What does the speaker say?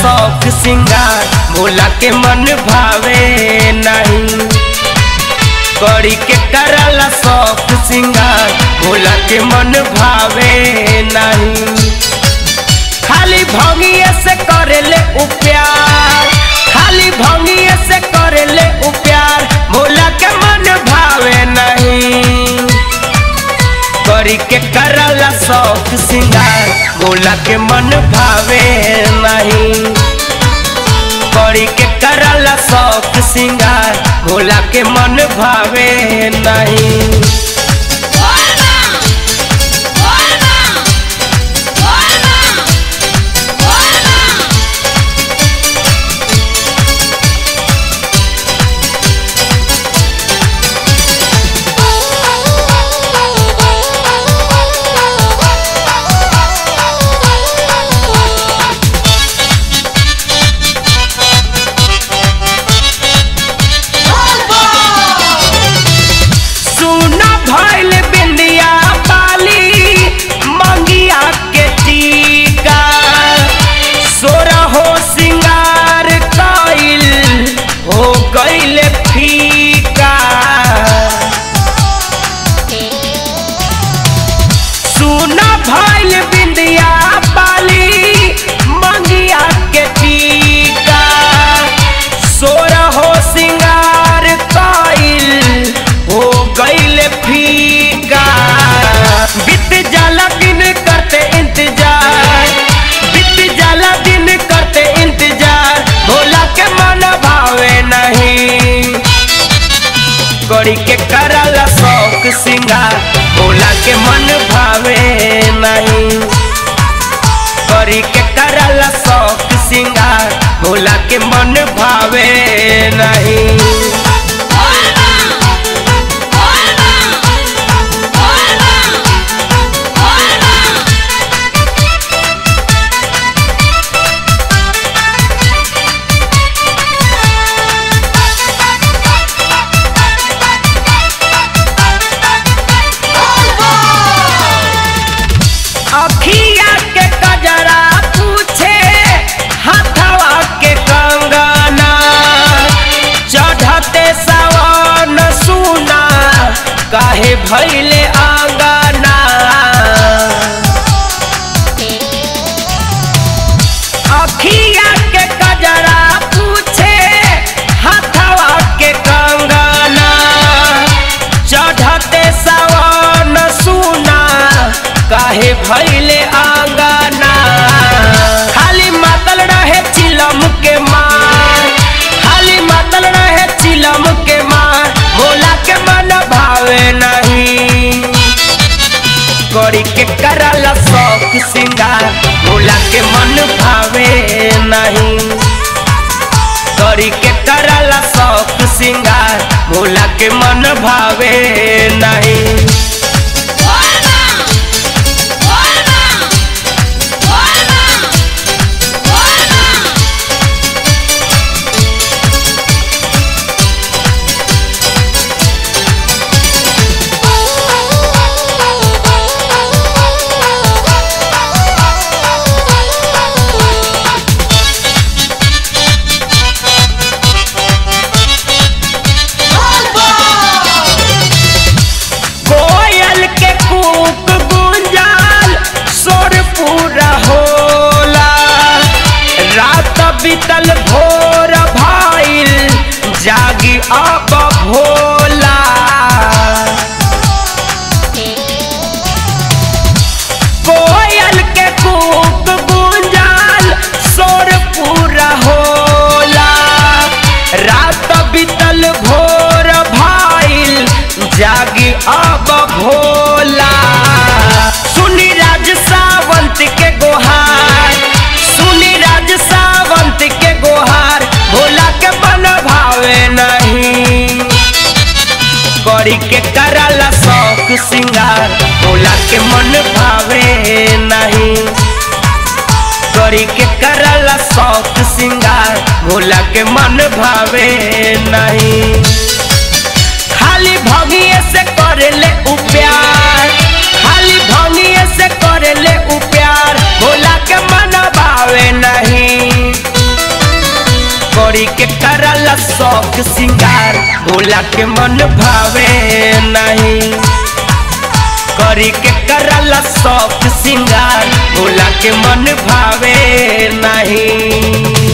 शौक सिंगार भोला के मन भावे नहीं। करी के करला शौक सिंगार भोला के मन भावे नहीं। खाली भंगिए से करेले प्यार, खाली भंगिए से करेले प्यार भोला के मन भावे नहीं। करी के करला शौक सिंगार भोला के मन भावे नहीं। करी के करला शौक सिंगार भोला के मन भावे नहीं। करी के करला शौक सिंगार भोला के मन भावे नहीं। करी के करला शौक सिंगार भोला के मन भावे नहीं। अखिया के कजरा पूछे हाथवा के कंगना, चढ़ते सावन सुना काहे भइले आंगना। अखिया के कजरा पूछे हाथवा के कंगना, चढ़ते सावन सुना काहे भइले आंगना। खाली मातल रहे चिलम के मार, खाली मातल रहे चिलम के मार भोला के मन भावे नहीं। करी के करला शौक सिंगार भोला के मन भावे नहीं। करी के करला शौक सिंगार भोला के मन भावे नहीं। बीतल भोर भाइल जागी अब भोला। कोयल के कूक गूंजाल शोर पूरा होला। रात बीतल भोर भाइल जागी अब भोला। सुनी राज सावंत के गोहार, सुनी राज सावंत के गोहार भोला के मन भावे नहीं। करी के करला शौक सिंगार भोला के मन भावे नहीं। करी के करला शौक सिंगार भोला के मन भावे नहीं। खाली भंगिए से करेले प्यार, खाली भंगिए से करेले प्यार भोला के मन भावे नहीं। शौक सिंगार भोला के मन भावे नहीं। करी के करला शौक सिंगार भोला के मन भावे नहीं।